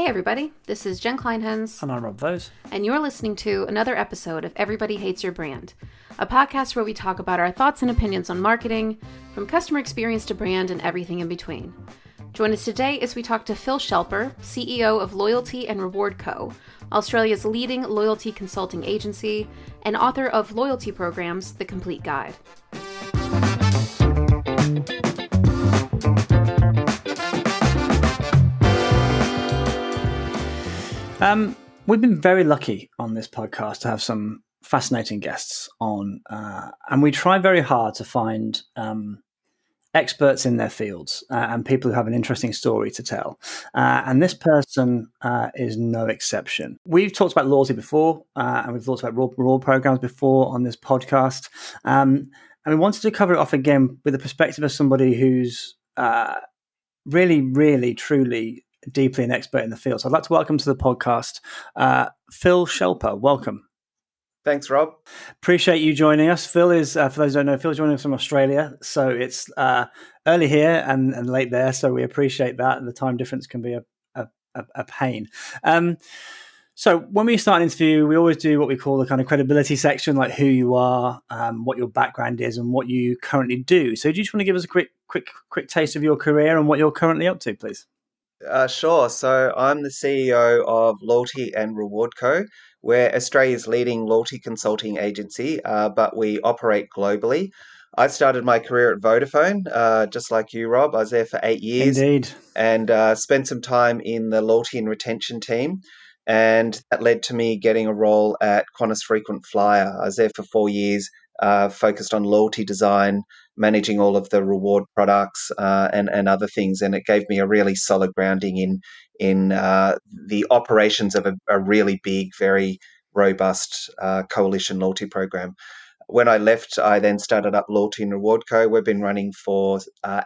Hey everybody, this is Jen Kleinhens. And I'm Rob Vose. And you're listening to another episode of Everybody Hates Your Brand, a podcast where we talk about our thoughts and opinions on marketing, from customer experience to brand and everything in between. Join us today as we talk to Phil Shelper, CEO of Loyalty and Reward Co., Australia's leading loyalty consulting agency, and author of Loyalty Programs, The Complete Guide. We've been very lucky on this podcast to have some fascinating guests on, and we try very hard to find experts in their fields and people who have an interesting story to tell. And this person is no exception. We've talked about loyalty before, and we've talked about reward programs before on this podcast. And we wanted to cover it off again with the perspective of somebody who's really, truly deeply an expert in the field. So I'd like to welcome to the podcast Phil Shelper. Welcome. Thanks, Rob. Appreciate you joining us. Phil is, for those who don't know, Phil's joining us from Australia. So it's early here and late there. So we appreciate that. And the time difference can be a pain. So when we start an interview, we always do what we call the kind of credibility section, like who you are, what your background is, and what you currently do. So do you just want to give us a quick taste of your career and what you're currently up to, please? Sure. So I'm the CEO of Loyalty and Reward Co. We're Australia's leading loyalty consulting agency, but we operate globally. I started my career at Vodafone, just like you, Rob. I was there for 8 years. Indeed. And spent some time in the loyalty and retention team. And that led to me getting a role at Qantas Frequent Flyer. I was there for 4 years, focused on loyalty design, managing all of the reward products and other things. And it gave me a really solid grounding in the operations of a really big, very robust coalition loyalty program. When I left, I then started up Loyalty and Reward Co. We've been running for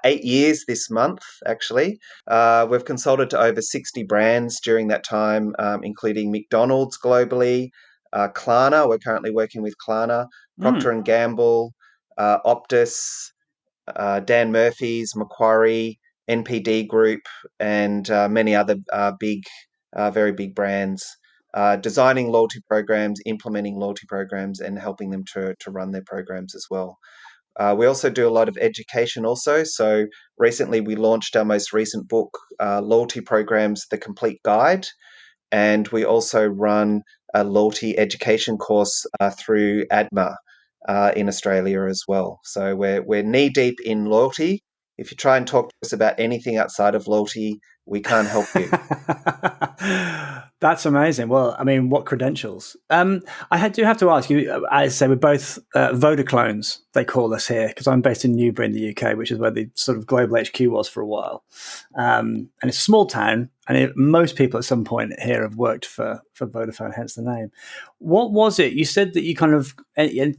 8 years this month, actually. We've consulted to over 60 brands during that time, including McDonald's globally, Klarna. We're currently working with Klarna, Procter & Gamble, Optus, Dan Murphy's, Macquarie, NPD Group, and many other very big brands. Designing loyalty programs, implementing loyalty programs, and helping them to run their programs as well. We also do a lot of education also. So recently we launched our most recent book, Loyalty Programs, The Complete Guide. And we also run a loyalty education course through ADMA in Australia as well. So we're knee deep in loyalty. If you try and talk to us about anything outside of loyalty, we can't help you. That's amazing. Well, I mean, what credentials? I do have to ask you, I say we're both Voda clones, they call us here, because I'm based in Newbury in the UK, which is where the sort of global HQ was for a while. And it's a small town, and most people at some point here have worked for Vodafone, hence the name. What was it? You said that you kind of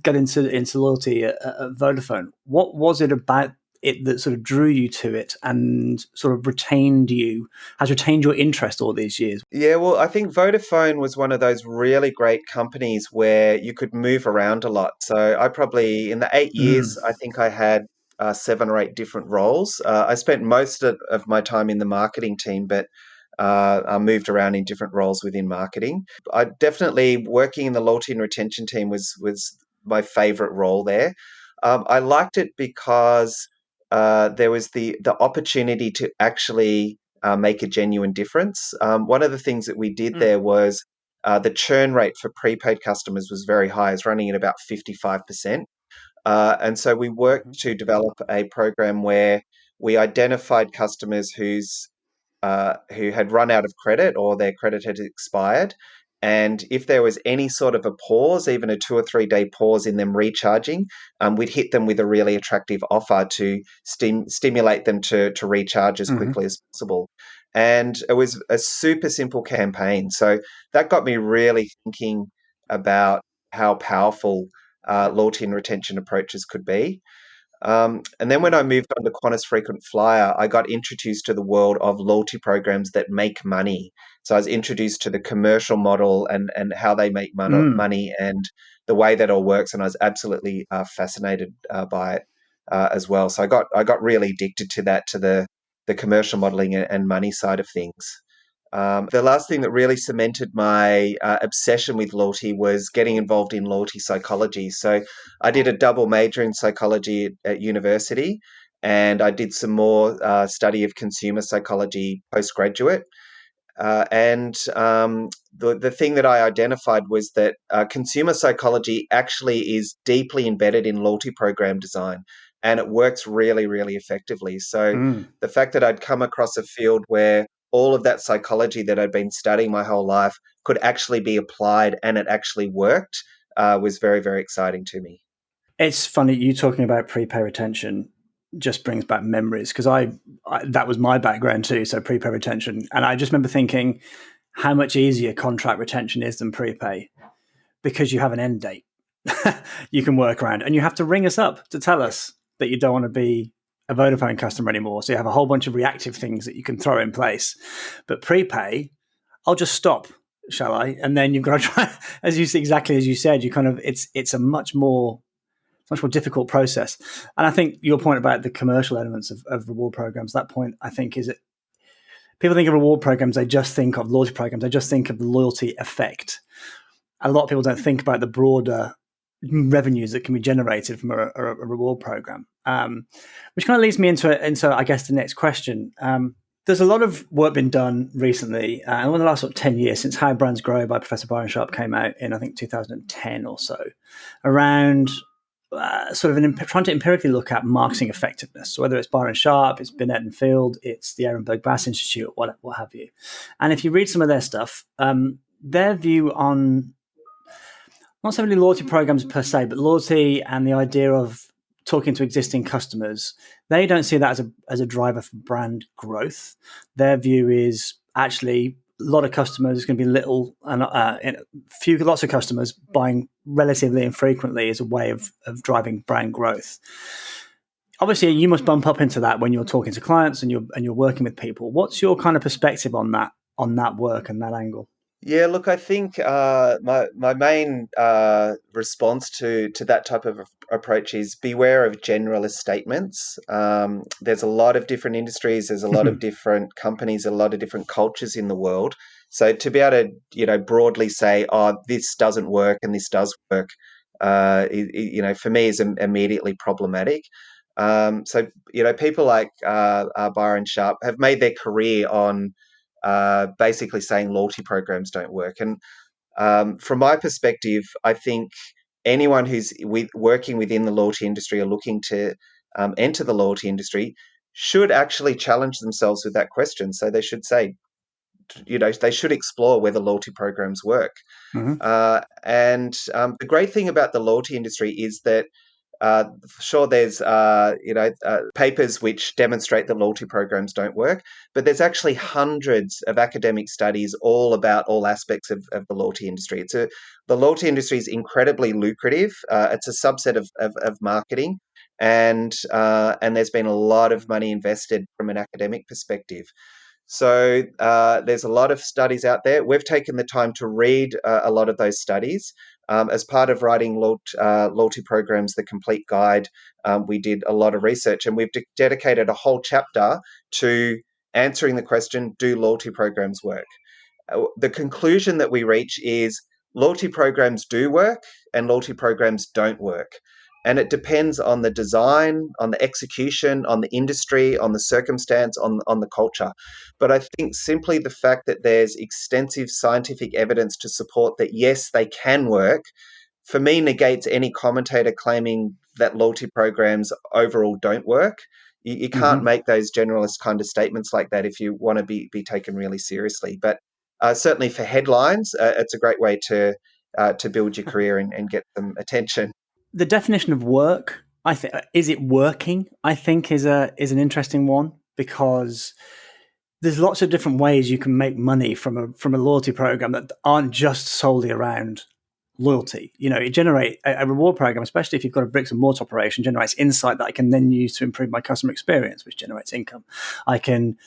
got into loyalty at Vodafone. What was it about it that sort of drew you to it and sort of has retained your interest all these years? Yeah, well, I think Vodafone was one of those really great companies where you could move around a lot. So I probably, in the 8 years, I think I had 7 or 8 different roles. I spent most of my time in the marketing team, but I moved around in different roles within marketing. I definitely, working in the loyalty and retention team was my favorite role there. I liked it because there was the opportunity to actually make a genuine difference. One of the things that we did there was the churn rate for prepaid customers was very high. It's running at about 55%. And so we worked to develop a program where we identified customers who had run out of credit or their credit had expired. And if there was any sort of a pause, even a 2 or 3 day pause in them recharging, we'd hit them with a really attractive offer to stimulate them to recharge as quickly as possible. And it was a super simple campaign. So that got me really thinking about how powerful loyalty and retention approaches could be. And then when I moved on to Qantas Frequent Flyer, I got introduced to the world of loyalty programs that make money. So I was introduced to the commercial model and how they make money and the way that all works. And I was absolutely fascinated by it as well. So I got really addicted to that, to the commercial modeling and money side of things. The last thing that really cemented my obsession with loyalty was getting involved in loyalty psychology. So I did a double major in psychology at university, and I did some more study of consumer psychology postgraduate. And the thing that I identified was that consumer psychology actually is deeply embedded in loyalty program design, and it works really, really effectively. So Mm. the fact that I'd come across a field where all of that psychology that I'd been studying my whole life could actually be applied and it actually worked was very, very exciting to me. It's funny you talking about prepay retention just brings back memories because I that was my background too. So prepay retention, and I just remember thinking how much easier contract retention is than prepay because you have an end date you can work around, and you have to ring us up to tell us that you don't want to be a Vodafone customer anymore. So you have a whole bunch of reactive things that you can throw in place. But prepay, I'll just stop, shall I? And then you've got to try, as you exactly as you said, you kind of it's a much more difficult process. And I think your point about the commercial elements of reward programs, that point I think is that people think of reward programs, they just think of loyalty programs, they just think of the loyalty effect. A lot of people don't think about the broader revenues that can be generated from a reward program, which kind of leads me into I guess the next question. There's a lot of work been done recently, and in the last sort of 10 years since How Brands Grow by Professor Byron Sharp came out in I think 2010 or so, around trying to empirically look at marketing effectiveness. So whether it's Byron Sharp, it's Binet and Field, it's the Ehrenberg Bass Institute, what have you. And if you read some of their stuff, their view on not so many loyalty programs per se, but loyalty and the idea of talking to existing customers, they don't see that as a driver for brand growth. Their view is actually a lot of customers, there's going to be lots of customers buying relatively infrequently as a way of driving brand growth. Obviously, you must bump up into that when you're talking to clients and you're working with people. What's your kind of perspective on that work and that angle? Yeah, look, I think my main response to that type of approach is beware of generalist statements. There's a lot of different industries, there's a lot of different companies, a lot of different cultures in the world. So to be able to, broadly say, "Oh, this doesn't work and this does work," for me is immediately problematic. People like Byron Sharp have made their career on basically saying loyalty programs don't work. And from my perspective, I think anyone who's working within the loyalty industry or looking to enter the loyalty industry should actually challenge themselves with that question. So they should say, they should explore whether loyalty programs work. Mm-hmm. And the great thing about the loyalty industry is that uh, sure, there's papers which demonstrate that loyalty programs don't work, but there's actually hundreds of academic studies all about all aspects of the loyalty industry. The loyalty industry is incredibly lucrative. It's a subset of marketing, and there's been a lot of money invested from an academic perspective. So there's a lot of studies out there. We've taken the time to read a lot of those studies. As part of writing Loyalty Programs, The Complete Guide, we did a lot of research, and we've dedicated a whole chapter to answering the question, do loyalty programs work? The conclusion that we reach is loyalty programs do work and loyalty programs don't work. And it depends on the design, on the execution, on the industry, on the circumstance, on the culture. But I think simply the fact that there's extensive scientific evidence to support that, yes, they can work, for me negates any commentator claiming that loyalty programs overall don't work. You can't Mm-hmm. make those generalist kind of statements like that if you want to be taken really seriously. But certainly for headlines, it's a great way to build your career and get some attention. The definition of work, I think, is it working? I think is an interesting one because there's lots of different ways you can make money from a loyalty program that aren't just solely around loyalty. It generate a reward program, especially if you've got a bricks and mortar operation, generates insight that I can then use to improve my customer experience, which generates income. I can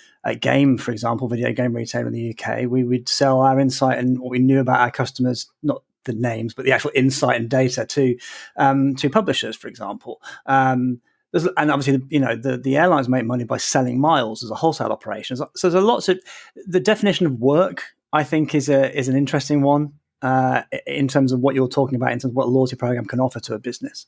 game, for example, video game retail in the UK, we would sell our insight and what we knew about our customers, not the names, but the actual insight and data to publishers, for example. and obviously, the airlines make money by selling miles as a wholesale operation. So there's a lots of the definition of work. I think is an interesting one in terms of what you're talking about, in terms of what a loyalty program can offer to a business.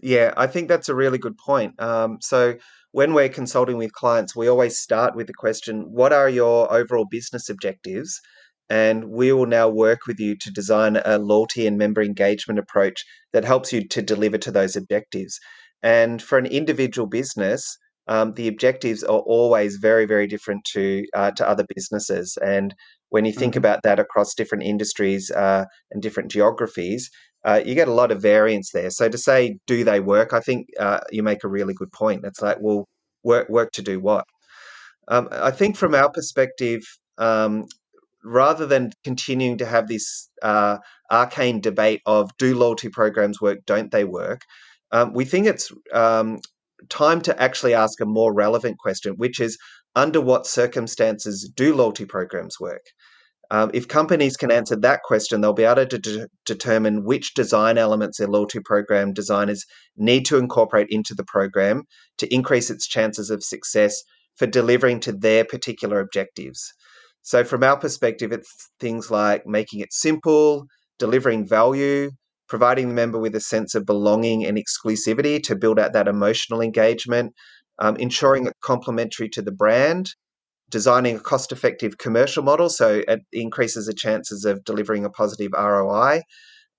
Yeah, I think that's a really good point. So when we're consulting with clients, we always start with the question, what are your overall business objectives? And we will now work with you to design a loyalty and member engagement approach that helps you to deliver to those objectives. And for an individual business, the objectives are always very, very different to other businesses. And when you think Mm-hmm. about that across different industries and different geographies, you get a lot of variance there. So to say, do they work? I think you make a really good point. It's like, well, work to do what? I think from our perspective, um, rather than continuing to have this arcane debate of do loyalty programs work, don't they work, we think it's time to actually ask a more relevant question, which is under what circumstances do loyalty programs work? If companies can answer that question, they'll be able to determine which design elements their loyalty program designers need to incorporate into the program to increase its chances of success for delivering to their particular objectives. So, from our perspective, it's things like making it simple, delivering value, providing the member with a sense of belonging and exclusivity to build out that emotional engagement, ensuring it's complementary to the brand, designing a cost effective commercial model so it increases the chances of delivering a positive ROI,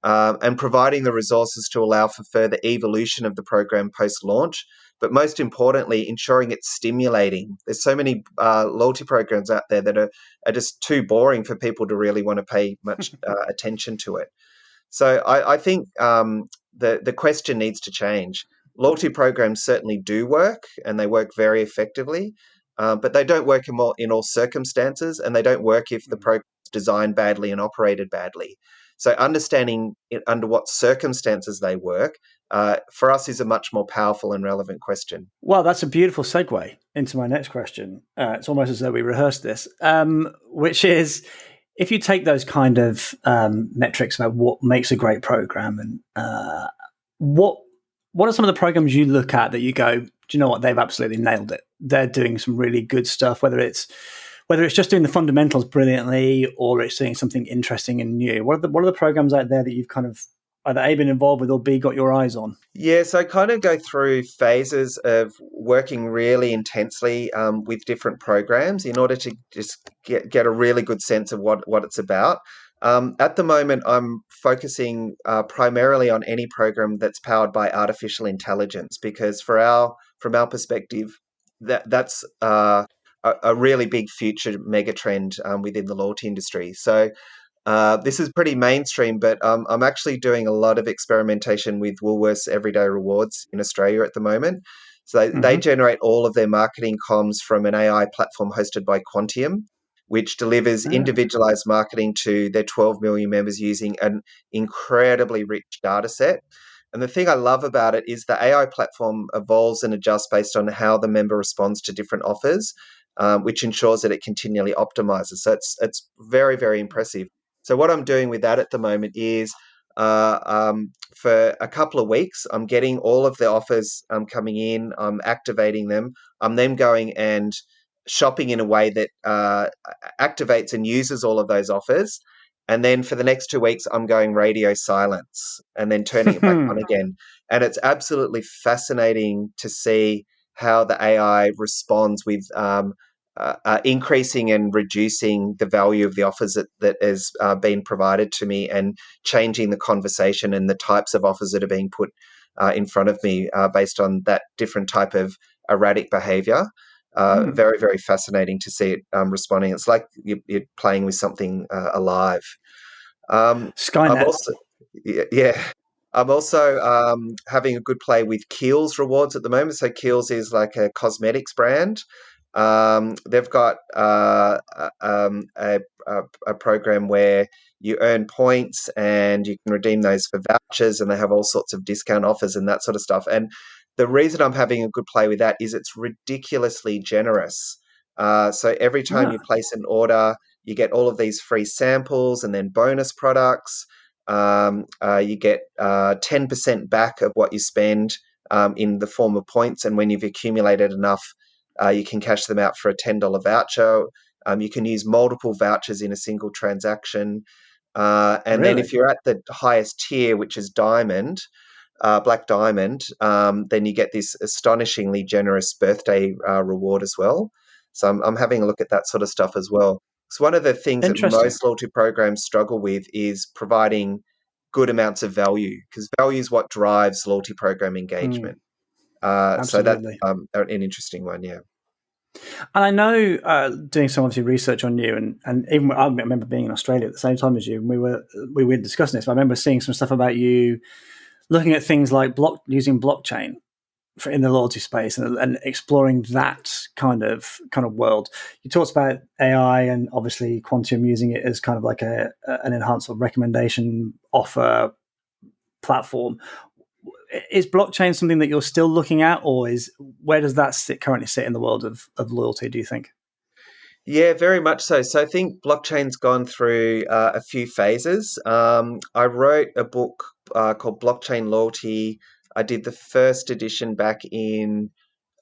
and providing the resources to allow for further evolution of the program post launch. But most importantly, ensuring it's stimulating. There's so many loyalty programs out there that are just too boring for people to really want to pay much attention to it. So I think the question needs to change. Loyalty programs certainly do work, and they work very effectively, but they don't work in all circumstances, and they don't work if the program is designed badly and operated badly. So understanding under what circumstances they work for us is a much more powerful and relevant question. Well, that's a beautiful segue into my next question. It's almost as though we rehearsed this, which is, if you take those kind of metrics about what makes a great program, and what are some of the programs you look at that you go, do you know what, they've absolutely nailed it? They're doing some really good stuff, whether it's just doing the fundamentals brilliantly or it's doing something interesting and new. What are the programs out there that you've kind of either A, been involved with, or B, got your eyes on? Yeah, so I kind of go through phases of working really intensely with different programs in order to just get a really good sense of what it's about. At the moment, I'm focusing primarily on any program that's powered by artificial intelligence because from our perspective, that's a really big future mega trend within the loyalty industry. So this is pretty mainstream, but I'm actually doing a lot of experimentation with Woolworths Everyday Rewards in Australia at the moment. So they Mm-hmm. generate all of their marketing comms from an AI platform hosted by Quantium, which delivers individualized marketing to their 12 million members using an incredibly rich data set. And the thing I love about it is the AI platform evolves and adjusts based on how the member responds to different offers, which ensures that it continually optimizes. So it's very, very impressive. So what I'm doing with that at the moment is for a couple of weeks, I'm getting all of the offers coming in, I'm activating them. I'm then going and shopping in a way that activates and uses all of those offers. And then for the next 2 weeks, I'm going radio silence and then turning it back on again. And it's absolutely fascinating to see how the AI responds with increasing and reducing the value of the offers that has been provided to me and changing the conversation and the types of offers that are being put in front of me based on that different type of erratic behavior. Very, very fascinating to see it responding. It's like you're playing with something alive. I'm Skynet. also, yeah, I'm also having a good play with Kiehl's rewards at the moment. So Kiehl's is like a cosmetics brand. They've got a program where you earn points and you can redeem those for vouchers, and they have all sorts of discount offers and that sort of stuff. And the reason I'm having a good play with that is it's ridiculously generous. So every time you Ah. place an order, you get all of these free samples and then bonus products. You get 10% back of what you spend in the form of points. And when you've accumulated enough, you can cash them out for a $10 voucher. You can use multiple vouchers in a single transaction. And then Really? if you're at the highest tier, which is Diamond, Black Diamond, then you get this astonishingly generous birthday reward as well. So I'm having a look at that sort of stuff as well. So one of the things that Interesting. most loyalty programs struggle with is providing good amounts of value, because value is what drives loyalty program engagement. So that's Absolutely. an interesting one, yeah. And I know, doing some obviously research on you, and even I remember being in Australia at the same time as you, and we were discussing this. But I remember seeing some stuff about you looking at things like using blockchain in the loyalty space, and exploring that kind of world. You talked about AI and obviously Quantum using it as kind of like an enhanced recommendation offer platform. Is blockchain something that you're still looking at, or where does that currently sit in the world of loyalty, do you think? Yeah, very much so. So I think blockchain's gone through a few phases. I wrote a book called Blockchain Loyalty. I did the first edition back in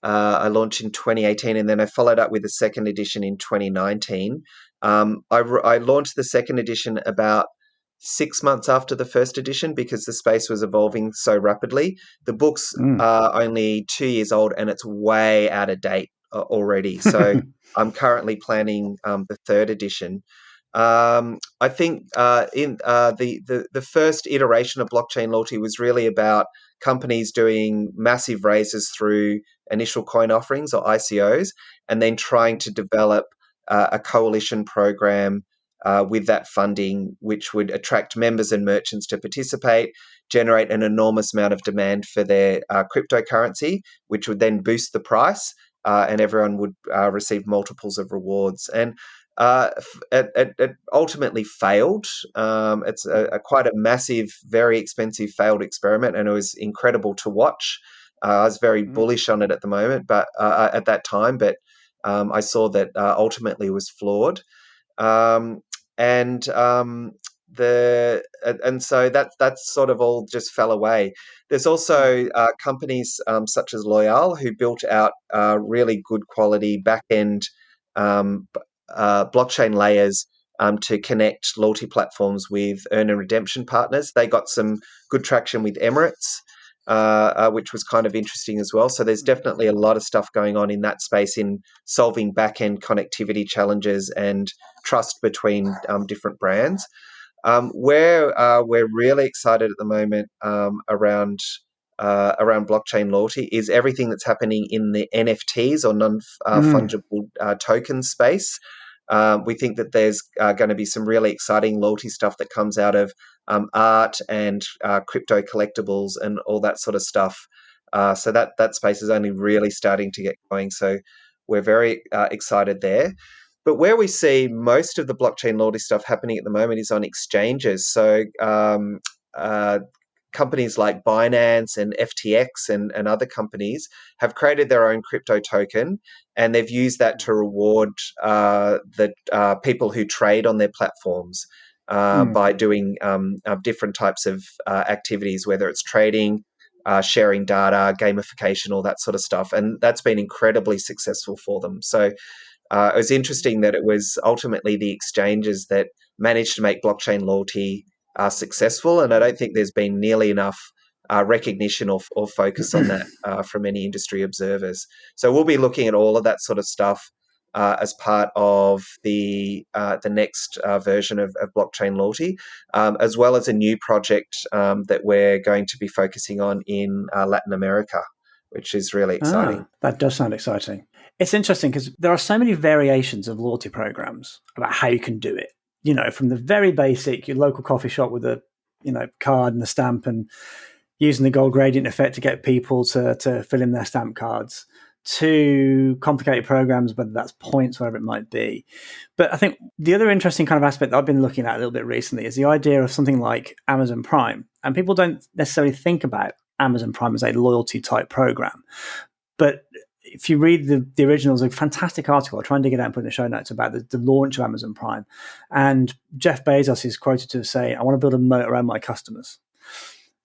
I launched in 2018, and then I followed up with the second edition in 2019. I launched the second edition about 6 months after the first edition because the space was evolving so rapidly. The book's Mm. only 2 years old, and it's way out of date already. So I'm currently planning the third edition. I think in the first iteration of blockchain loyalty was really about companies doing massive raises through initial coin offerings or ICOs, and then trying to develop a coalition program with that funding, which would attract members and merchants to participate, generate an enormous amount of demand for their cryptocurrency, which would then boost the price, and everyone would receive multiples of rewards. And it ultimately failed. It's quite a massive, very expensive failed experiment, and it was incredible to watch. I was very Mm. bullish on it at the moment, but at that time, but I saw that ultimately it was flawed. Um, and the and so that's sort of all just fell away. There's Mm. also companies such as Loyal who built out really good quality back end um, blockchain layers to connect loyalty platforms with earn and redemption partners. They got some good traction with Emirates, which was kind of interesting as well. So there's definitely a lot of stuff going on in that space in solving back end connectivity challenges and trust between different brands. Where we're really excited at the moment around blockchain loyalty is everything that's happening in the NFTs or non Mm. fungible token space. We think that there's going to be some really exciting loyalty stuff that comes out of art and crypto collectibles and all that sort of stuff. So that space is only really starting to get going. So we're very excited there. But where we see most of the blockchain loyalty stuff happening at the moment is on exchanges. So uh, companies like Binance and FTX and other companies have created their own crypto token, and they've used that to reward the people who trade on their platforms Mm. by doing different types of activities, whether it's trading, sharing data, gamification, all that sort of stuff. And that's been incredibly successful for them. So it was interesting that it was ultimately the exchanges that managed to make blockchain loyalty successful, and I don't think there's been nearly enough recognition or focus on that from any industry observers. So we'll be looking at all of that sort of stuff as part of the next version of blockchain loyalty, as well as a new project that we're going to be focusing on in Latin America, which is really exciting. That does sound exciting. It's interesting because there are so many variations of loyalty programs about how you can do it. From the very basic, your local coffee shop with a card and a stamp, and using the gold gradient effect to get people to fill in their stamp cards, to complicated programs, whether that's points, whatever it might be. But I think the other interesting kind of aspect that I've been looking at a little bit recently is the idea of something like Amazon Prime. And people don't necessarily think about Amazon Prime as a loyalty type program. But if you read the original, there's a fantastic article. I'll try and dig it out and put in the show notes about the launch of Amazon Prime. And Jeff Bezos is quoted to say, "I want to build a moat around my customers."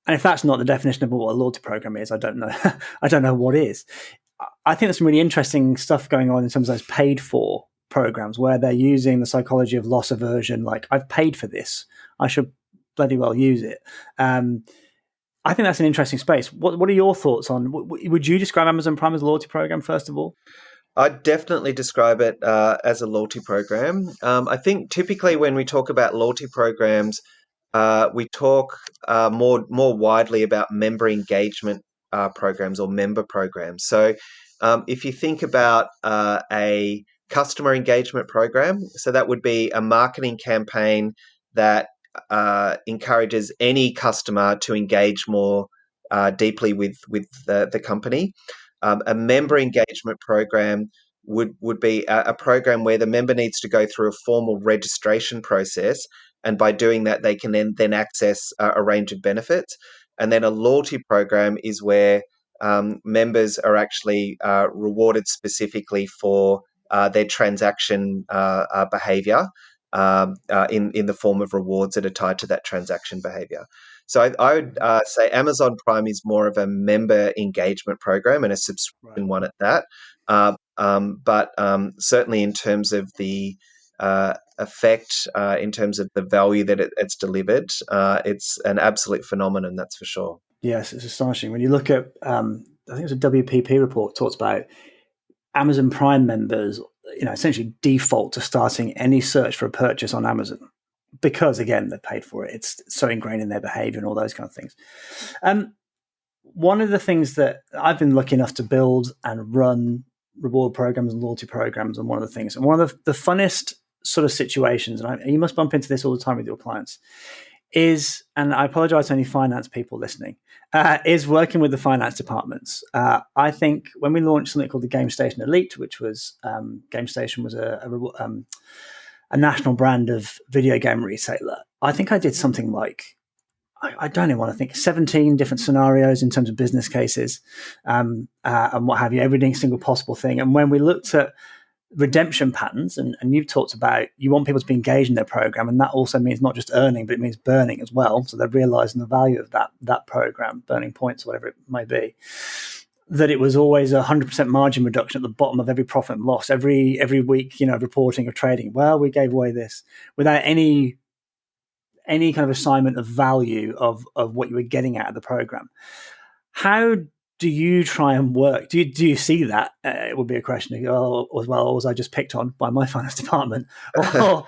And if that's not the definition of what a loyalty program is, I don't know. I don't know what is. I think there's some really interesting stuff going on in terms of those paid for programs where they're using the psychology of loss aversion. Like, I've paid for this, I should bloody well use it. I think that's an interesting space. What are your thoughts on? Would you describe Amazon Prime as a loyalty program first of all? I'd definitely describe it as a loyalty program. I think typically when we talk about loyalty programs, we talk more widely about member engagement programs or member programs. So, if you think about a customer engagement program, so that would be a marketing campaign that encourages any customer to engage more deeply with the company. A member engagement program would be a program where the member needs to go through a formal registration process, and by doing that, they can then access a range of benefits. And then a loyalty program is where members are actually rewarded specifically for their transaction behavior in the form of rewards that are tied to that transaction behavior. So I would say Amazon Prime is more of a member engagement program and a Right. subscription one at that. But certainly in terms of the effect, in terms of the value that it's delivered, it's an absolute phenomenon, that's for sure. Yes, it's astonishing when you look at. I think it was a WPP report talks about Amazon Prime members, essentially default to starting any search for a purchase on Amazon because, again, they're paid for it. It's so ingrained in their behavior and all those kind of things. One of the things that I've been lucky enough to build and run reward programs and loyalty programs, and one of the funnest sort of situations, and you must bump into this all the time with your clients, is, and I apologize to any finance people listening, is working with the finance departments. I think when we launched something called the Game Station Elite, which was Game Station was a national brand of video game retailer. I think I did something like, I don't even want to think, 17 different scenarios in terms of business cases and what have you, every single possible thing. And when we looked at redemption patterns, and you've talked about you want people to be engaged in their program, and that also means not just earning, but it means burning as well. So they're realizing the value of that program, burning points, whatever it may be. That it was always 100% margin reduction at the bottom of every profit and loss every week, reporting of trading. Well, we gave away this without any kind of assignment of value of what you were getting out of the program. How do you try and work? Do you see that? It would be a question as well, or was I just picked on by my finance department? Or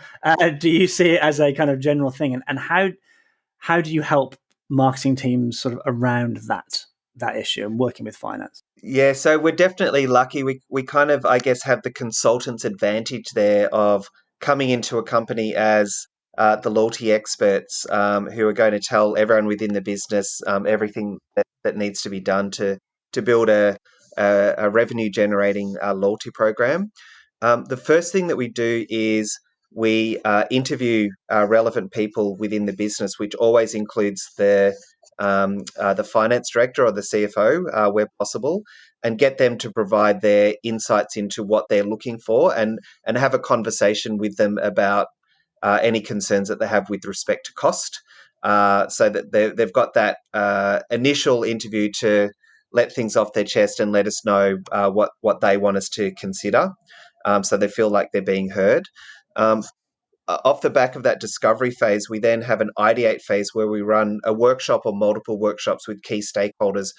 do you see it as a kind of general thing? And how do you help marketing teams sort of around that issue and working with finance? Yeah, so we're definitely lucky. We kind of, I guess, have the consultant's advantage there of coming into a company as the loyalty experts who are going to tell everyone within the business everything that needs to be done to build a revenue generating loyalty program. The first thing that we do is we interview relevant people within the business, which always includes the finance director or the CFO, where possible, and get them to provide their insights into what they're looking for, and have a conversation with them about any concerns that they have with respect to cost, so that they've got that initial interview to let things off their chest and let us know what they want us to consider, so they feel like they're being heard. Um, Off the back of that discovery phase, we then have an ideate phase where we run a workshop or multiple workshops with key stakeholders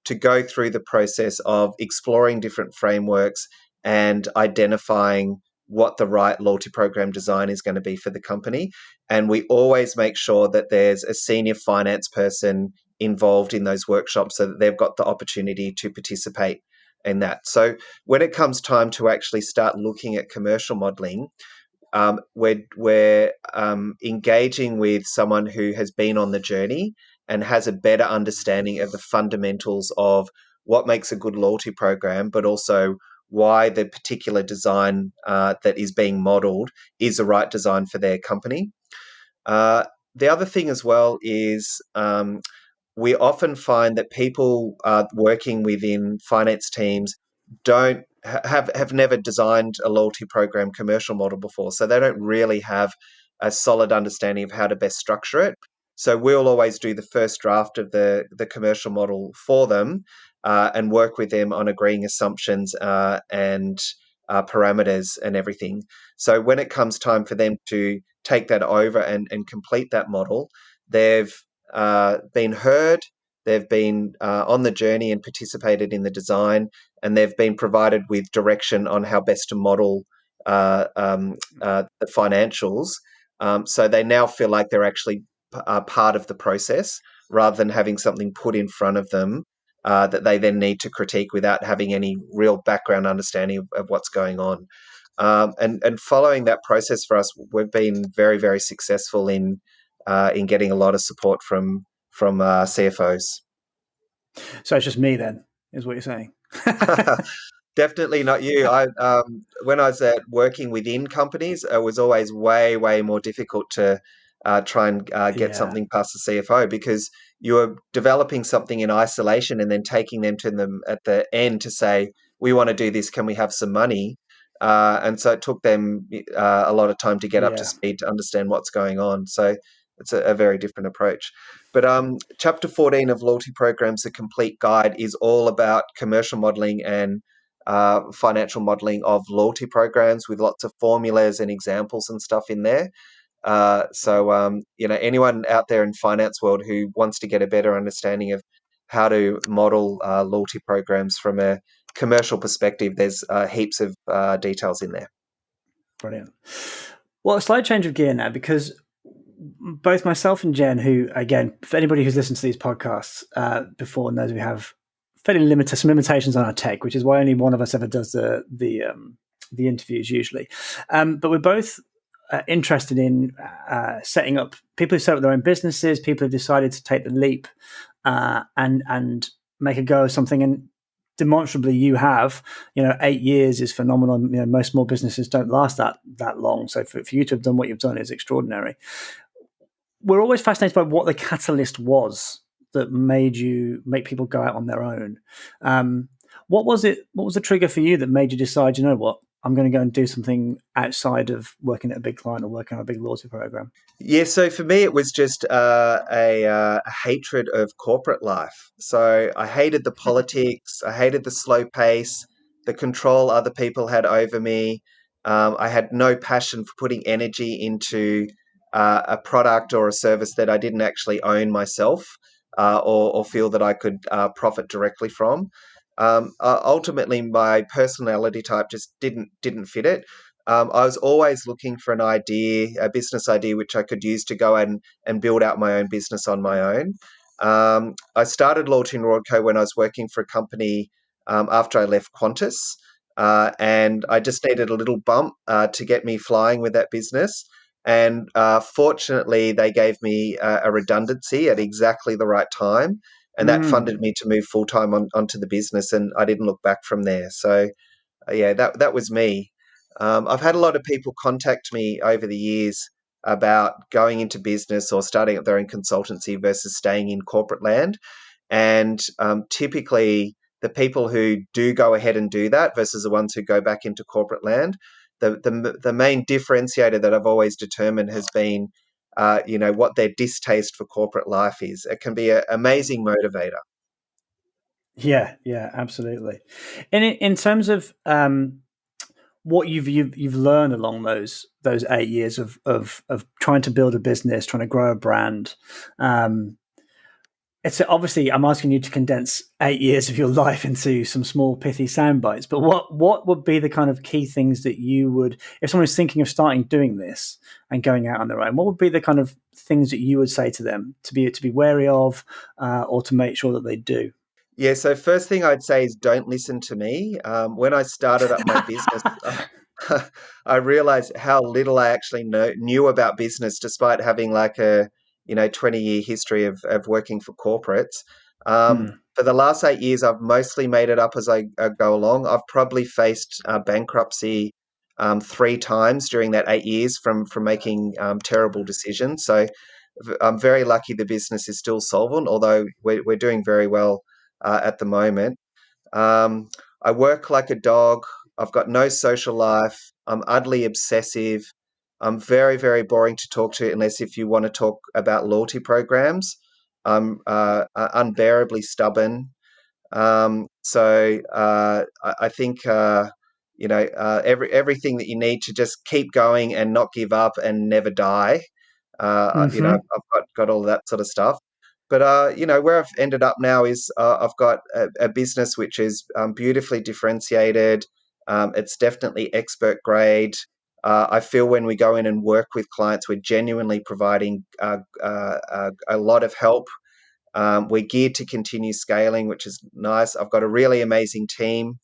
to go through the process of exploring different frameworks and identifying what the right loyalty program design is going to be for the company. And we always make sure that there's a senior finance person involved in those workshops so that they've got the opportunity to participate in that. So when it comes time to actually start looking at commercial modeling, we're engaging with someone who has been on the journey and has a better understanding of the fundamentals of what makes a good loyalty program, but also why the particular design that is being modeled is the right design for their company. Uh, the other thing as well is we often find that people working within finance teams don't have never designed a loyalty program commercial model before, so they don't really have a solid understanding of how to best structure it. So we'll always do the first draft of the commercial model for them, and work with them on agreeing assumptions, and parameters and everything. So when it comes time for them to take that over and complete that model, they've been heard, they've been on the journey and participated in the design, and they've been provided with direction on how best to model the financials. So they now feel like they're actually part of the process, rather than having something put in front of them that they then need to critique without having any real background understanding of what's going on. And following that process for us, we've been very, very successful in getting a lot of support from CFOs. So it's just me then, is what you're saying. Definitely not you. I When I was working within companies, it was always way, way more difficult to try and get Yeah, something past the CFO, because you were developing something in isolation and then taking them to them at the end to say, "We want to do this. Can we have some money?" And so it took them a lot of time to get up to yeah. speed to understand what's going on. So it's a very different approach. But chapter 14 of Loyalty Programs, the complete guide, is all about commercial modeling and financial modeling of loyalty programs, with lots of formulas and examples and stuff in there. Anyone out there in finance world who wants to get a better understanding of how to model loyalty programs from a commercial perspective, there's heaps of details in there. Brilliant. Well, a slight change of gear now, because both myself and Jen, who, again, for anybody who's listened to these podcasts before knows we have fairly limited, some limitations on our tech, which is why only one of us ever does the interviews usually. But we're both interested in setting up, people who set up their own businesses, people who've decided to take the leap and make a go of something. And demonstrably you have, 8 years is phenomenal. Most small businesses don't last that long. So for you to have done what you've done is extraordinary. We're always fascinated by what the catalyst was that made you make people go out on their own. What was it? What was the trigger for you that made you decide, you know what, I'm going to go and do something outside of working at a big client or working on a big loyalty program? Yeah, so for me, it was just a hatred of corporate life. So I hated the politics, I hated the slow pace, the control other people had over me. I had no passion for putting energy into a product or a service that I didn't actually own myself, or feel that I could profit directly from. Ultimately, my personality type just didn't fit it. I was always looking for an idea, a business idea, which I could use to go and build out my own business on my own. I started Loyalty and Royco when I was working for a company after I left Qantas, and I just needed a little bump to get me flying with that business. And fortunately, they gave me a redundancy at exactly the right time, and that funded me to move full time onto the business, and I didn't look back from there. So yeah, that was me. I've had a lot of people contact me over the years about going into business or starting up their own consultancy versus staying in corporate land. And typically, the people who do go ahead and do that versus the ones who go back into corporate land, the main differentiator that I've always determined has been, what their distaste for corporate life is. It can be an amazing motivator. Yeah, absolutely. And in terms of what you've learned along those 8 years of trying to build a business, trying to grow a brand, it's obviously, I'm asking you to condense 8 years of your life into some small pithy sound bites. But what would be the kind of key things that you would, if someone is thinking of starting doing this and going out on their own, what would be the kind of things that you would say to them to be wary of, or to make sure that they do? Yeah, so first thing I'd say is don't listen to me. When I started up my business, I realized how little I actually knew about business, despite having like a 20-year history of working for corporates. For the last 8 years, I've mostly made it up as I go along. I've probably faced bankruptcy 3 times during that 8 years from making terrible decisions. So I'm very lucky the business is still solvent, although we're doing very well at the moment. Um, I work like a dog. I've got no social life. I'm utterly obsessive. I'm very, very boring to talk to unless if you want to talk about loyalty programs. I'm unbearably stubborn. I think everything that you need to just keep going and not give up and never die. Hmm. I've got all of that sort of stuff. But where I've ended up now is I've got a business which is beautifully differentiated. It's definitely expert grade. I feel when we go in and work with clients, we're genuinely providing a lot of help. We're geared to continue scaling, which is nice. I've got a really amazing team.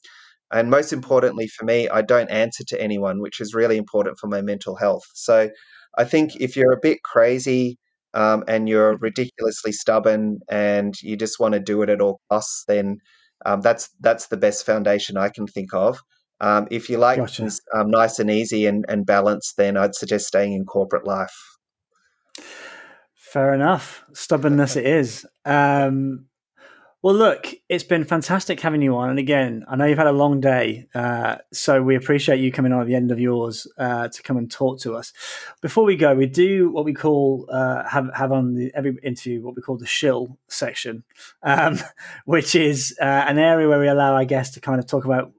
And most importantly for me, I don't answer to anyone, which is really important for my mental health. So I think if you're a bit crazy and you're ridiculously stubborn and you just want to do it at all costs, then that's the best foundation I can think of. If you like Gotcha. things nice and easy and balanced, then I'd suggest staying in corporate life. Fair enough. Stubbornness it is. Well, look, it's been fantastic having you on. And again, I know you've had a long day, so we appreciate you coming on at the end of yours to come and talk to us. Before we go, we do what we call have on every interview what we call the shill section, um, which is an area where we allow our guests to kind of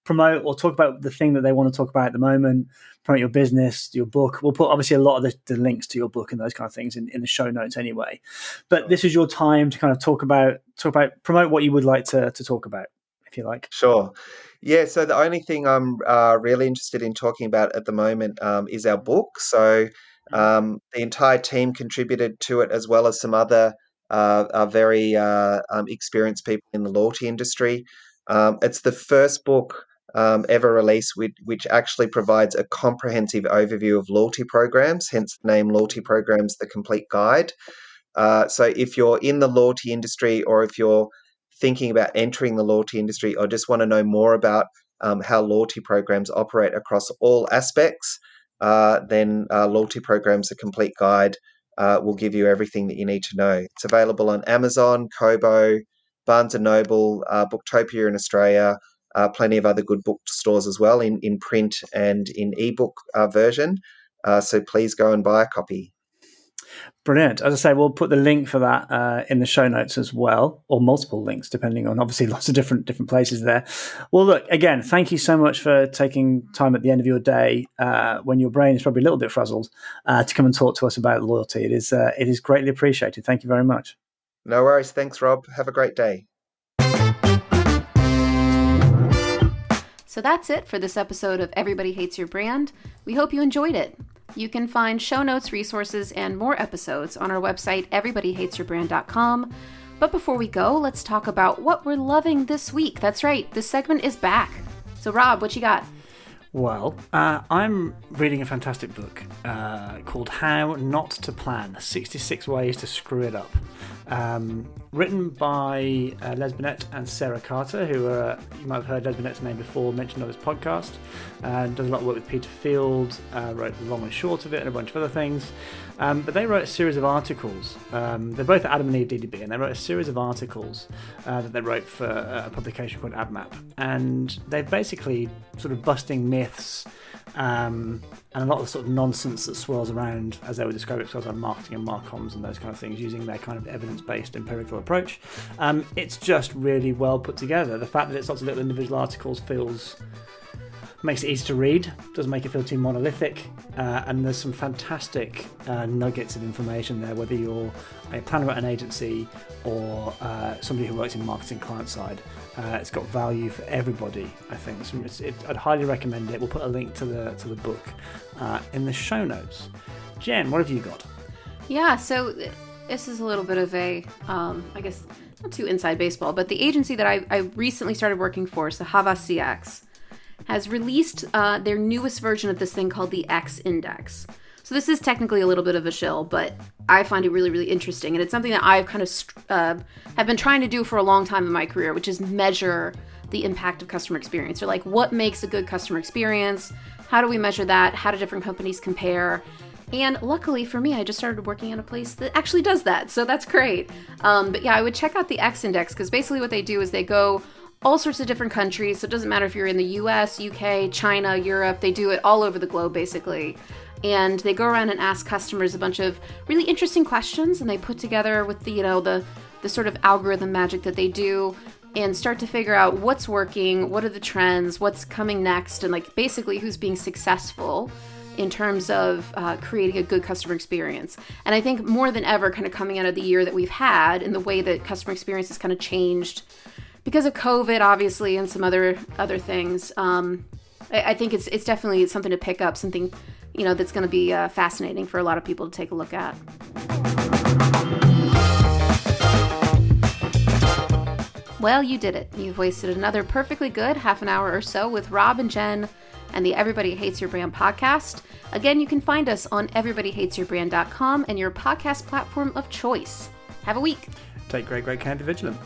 promote or talk about the thing that they want to talk about at the moment, promote your business, your book. We'll put obviously a lot of the links to your book and those kind of things in the show notes anyway. But this is your time to kind of talk about, promote what you would like to talk about, if you like. Sure. Yeah, so the only thing I'm really interested in talking about at the moment is our book. So the entire team contributed to it, as well as some other very experienced people in the loyalty industry. It's the first book ever released which actually provides a comprehensive overview of loyalty programs, hence the name Loyalty Programs, The Complete Guide. So if you're in the loyalty industry, or if you're thinking about entering the loyalty industry, or just want to know more about how loyalty programs operate across all aspects, then Loyalty Programs, A Complete Guide will give you everything that you need to know. It's available on Amazon, Kobo, Barnes & Noble, Booktopia in Australia, plenty of other good bookstores as well in print and in ebook version. So please go and buy a copy. Brilliant. As I say, we'll put the link for that in the show notes as well, or multiple links, depending on obviously lots of different places there. Well, look, again, thank you so much for taking time at the end of your day when your brain is probably a little bit frazzled to come and talk to us about loyalty. It is greatly appreciated. Thank you very much. No worries. Thanks, Rob. Have a great day. So that's it for this episode of Everybody Hates Your Brand. We hope you enjoyed it. You can find show notes, resources, and more episodes on our website, everybodyhatesyourbrand.com. But before we go, let's talk about what we're loving this week. That's right, this segment is back. So Rob, what you got? Well, I'm reading a fantastic book called How Not to Plan, 66 Ways to Screw It Up. Written by Les Binet and Sarah Carter, who you might have heard Les Binet's name before, mentioned on this podcast, and does a lot of work with Peter Field, wrote The Long and Short of It and a bunch of other things. But they wrote a series of articles. They're both at Adam and Eve DDB, and they wrote a series of articles that they wrote for a publication called AdMap. And they're basically sort of busting myths and a lot of sort of nonsense that swirls around, as they would describe it, swirls around marketing and marcoms and those kind of things, using their kind of evidence-based empirical approach. It's just really well put together. The fact that it's lots of little individual articles makes it easy to read, doesn't make it feel too monolithic, and there's some fantastic nuggets of information there, whether you're a planner at an agency or somebody who works in marketing client side. It's got value for everybody, I think. I'd highly recommend it. We'll put a link to the book in the show notes. Jen, what have you got? Yeah, so this is a little bit of a, I guess, not too inside baseball, but the agency that I recently started working for, so Havas CX, has released their newest version of this thing called the X Index. So this is technically a little bit of a shill, but I find it really, really interesting. And it's something that I've kind of have been trying to do for a long time in my career, which is measure the impact of customer experience. Or like, what makes a good customer experience? How do we measure that? How do different companies compare? And luckily for me, I just started working at a place that actually does that. So that's great. But yeah, I would check out the X Index, because basically what they do is they go all sorts of different countries. So it doesn't matter if you're in the US, UK, China, Europe, they do it all over the globe basically. And they go around and ask customers a bunch of really interesting questions, and they put together with the sort of algorithm magic that they do and start to figure out what's working, what are the trends, what's coming next, and like basically who's being successful in terms of creating a good customer experience. And I think more than ever, kind of coming out of the year that we've had and the way that customer experience has kind of changed because of COVID, obviously, and some other things, I think it's definitely something to pick up, something, that's going to be fascinating for a lot of people to take a look at. Well, you did it. You've wasted another perfectly good half an hour or so with Rob and Jen and the Everybody Hates Your Brand podcast. Again, you can find us on everybodyhatesyourbrand.com and your podcast platform of choice. Have a week. Take great care and be vigilant.